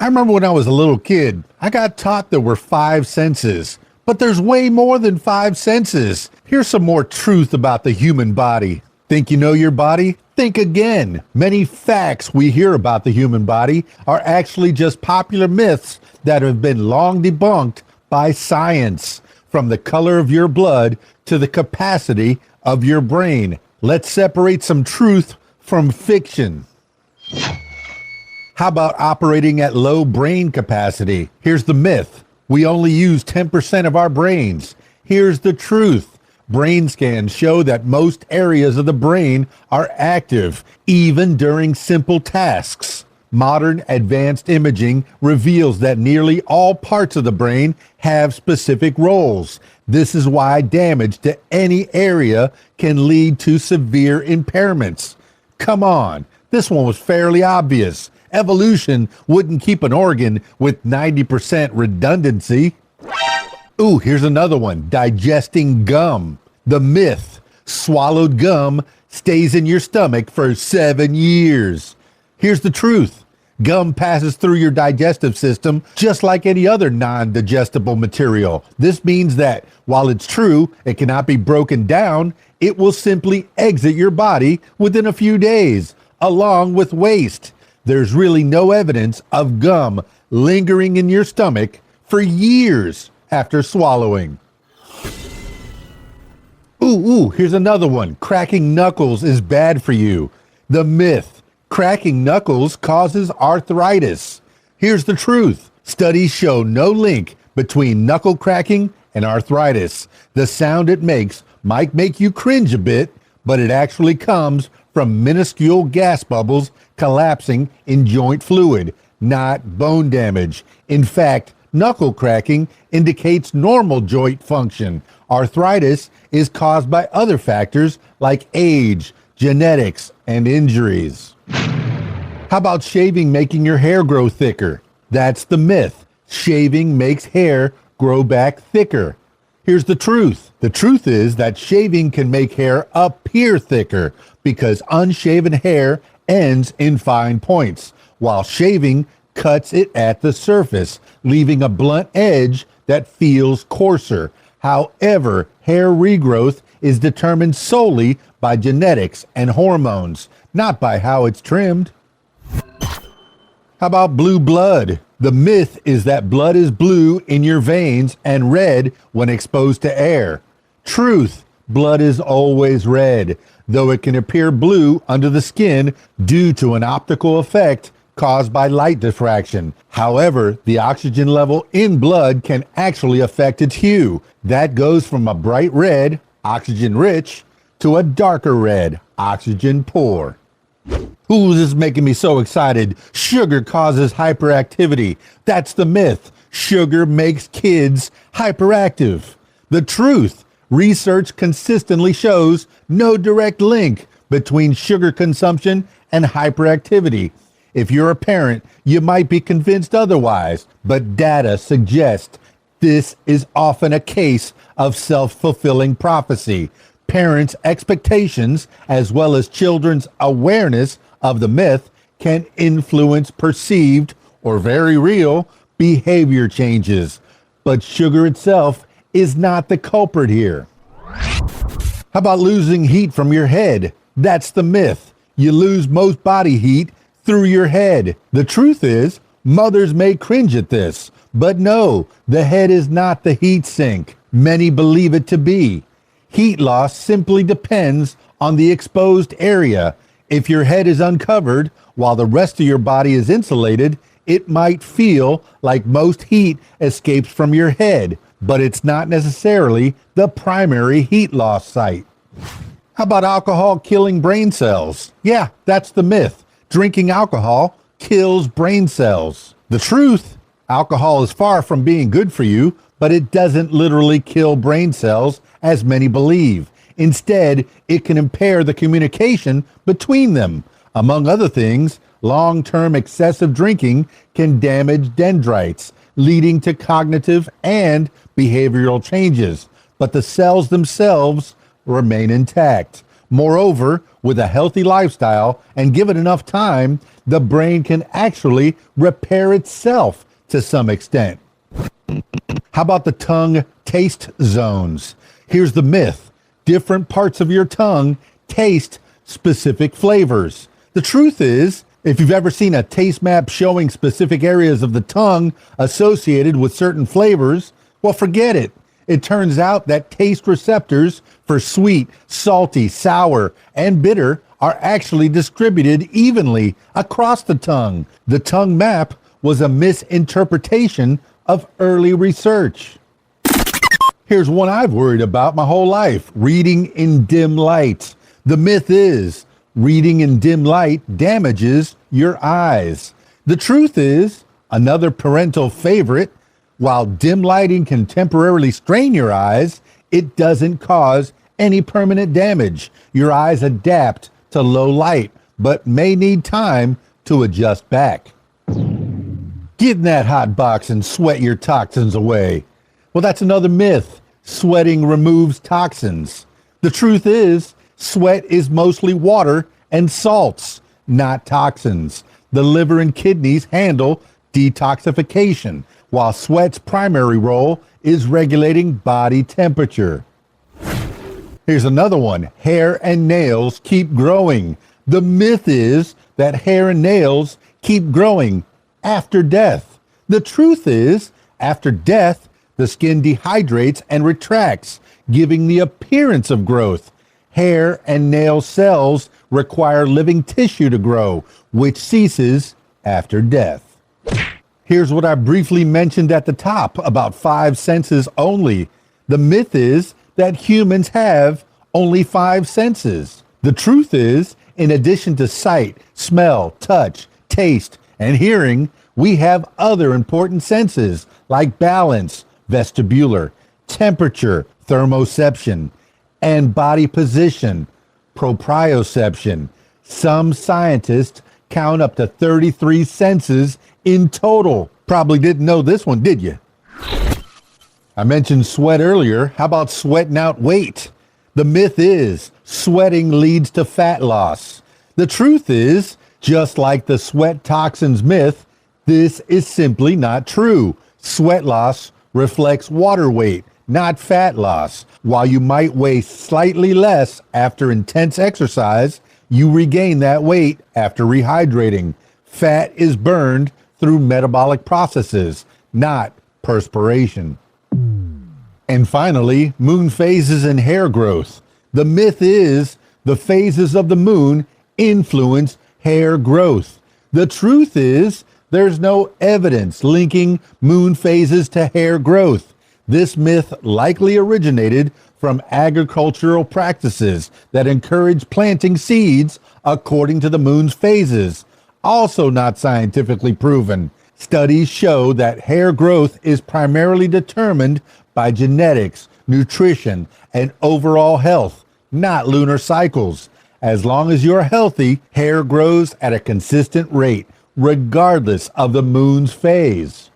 I remember when I was a little kid, I got taught there were five senses, but there's way more than five senses. Here's some more truth about the human body. Think you know your body? Think again. Many facts we hear about the human body are actually just popular myths that have been long debunked by science. From the color of your blood to the capacity of your brain. Let's separate some truth from fiction. How about operating at low brain capacity? Here's the myth. We only use 10% of our brains. Here's the truth. Brain scans show that most areas of the brain are active, even during simple tasks. Modern advanced imaging reveals that nearly all parts of the brain have specific roles. This is why damage to any area can lead to severe impairments. Come on, this one was fairly obvious. Evolution wouldn't keep an organ with 90% redundancy. Ooh, here's another one. Digesting gum. The myth. Swallowed gum stays in your stomach for 7 years. Here's the truth. Gum passes through your digestive system just like any other non-digestible material. This means that while it's true it cannot be broken down, it will simply exit your body within a few days, along with waste. There's really no evidence of gum lingering in your stomach for years after swallowing. Ooh, here's another one. Cracking knuckles is bad for you. The myth. Cracking knuckles causes arthritis. Here's the truth. Studies show no link between knuckle cracking and arthritis. The sound it makes might make you cringe a bit, but it actually comes from minuscule gas bubbles collapsing in joint fluid, not bone damage. In fact, knuckle cracking indicates normal joint function. Arthritis is caused by other factors like age, genetics, and injuries. How about shaving making your hair grow thicker? That's the myth. Shaving makes hair grow back thicker. Here's the truth. The truth is that shaving can make hair appear thicker because unshaven hair ends in fine points, while shaving cuts it at the surface, leaving a blunt edge that feels coarser. However, hair regrowth is determined solely by genetics and hormones, not by how it's trimmed. How about blue blood? The myth is that blood is blue in your veins and red when exposed to air. Truth, blood is always red, though it can appear blue under the skin due to an optical effect caused by light diffraction. However, the oxygen level in blood can actually affect its hue. That goes from a bright red, oxygen rich, to a darker red, oxygen poor. Ooh, this is making me so excited. Sugar causes hyperactivity. That's the myth. Sugar makes kids hyperactive. The truth. Research consistently shows no direct link between sugar consumption and hyperactivity. If you're a parent, you might be convinced otherwise, but data suggests this is often a case of self-fulfilling prophecy. Parents' expectations, as well as children's awareness of the myth, can influence perceived, or very real, behavior changes. But sugar itself is not the culprit here. How about losing heat from your head? That's the myth. You lose most body heat through your head. The truth is, mothers may cringe at this, but no, the head is not the heat sink many believe it to be. Heat loss simply depends on the exposed area. If your head is uncovered while the rest of your body is insulated, it might feel like most heat escapes from your head, but it's not necessarily the primary heat loss site. How about alcohol killing brain cells? Yeah, that's the myth. Drinking alcohol kills brain cells. The truth, alcohol is far from being good for you, but it doesn't literally kill brain cells as many believe. Instead, it can impair the communication between them. Among other things, long-term excessive drinking can damage dendrites, leading to cognitive and behavioral changes, but the cells themselves remain intact. Moreover, with a healthy lifestyle and given enough time, the brain can actually repair itself to some extent. How about the tongue taste zones? Here's the myth. Different parts of your tongue taste specific flavors. The truth is, if you've ever seen a taste map showing specific areas of the tongue associated with certain flavors, well, forget it. It turns out that taste receptors for sweet, salty, sour, and bitter are actually distributed evenly across the tongue. The tongue map was a misinterpretation of early research. Here's one I've worried about my whole life: reading in dim light. The myth is reading in dim light damages your eyes. The truth is, another parental favorite, while dim lighting can temporarily strain your eyes, it doesn't cause any permanent damage. Your eyes adapt to low light, but may need time to adjust back. Get in that hot box and sweat your toxins away. Well, that's another myth. Sweating removes toxins. The truth is, sweat is mostly water and salts, not toxins. The liver and kidneys handle detoxification, while sweat's primary role is regulating body temperature. Here's another one. Hair and nails keep growing. The myth is that hair and nails keep growing after death. The truth is, after death, the skin dehydrates and retracts, giving the appearance of growth. Hair and nail cells require living tissue to grow, which ceases after death. Here's what I briefly mentioned at the top about 5 senses only. The myth is that humans have only 5 senses. The truth is, in addition to sight, smell, touch, taste, and hearing, we have other important senses like balance, vestibular, temperature, thermoception, and body position, proprioception. Some scientists count up to 33 senses in total. Probably didn't know this one, did you? I mentioned sweat earlier. How about sweating out weight? The myth is sweating leads to fat loss. The truth is, just like the sweat toxins myth, this is simply not true. Sweat loss reflects water weight, not fat loss. While you might weigh slightly less after intense exercise, you regain that weight after rehydrating. Fat is burned through metabolic processes, not perspiration. And finally, moon phases and hair growth. The myth is the phases of the moon influence hair growth. The truth is there's no evidence linking moon phases to hair growth. This myth likely originated from agricultural practices that encourage planting seeds according to the moon's phases. Also not scientifically proven. Studies show that hair growth is primarily determined by genetics, nutrition, and overall health, not lunar cycles. As long as you're healthy, hair grows at a consistent rate, regardless of the moon's phase.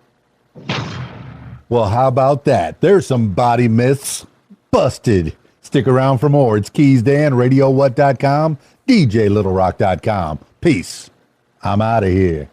Well, how about that? There's some body myths busted. Stick around for more. It's KeysDAN, RadioWhat.com, DJLittleRock.com. Peace. I'm out of here.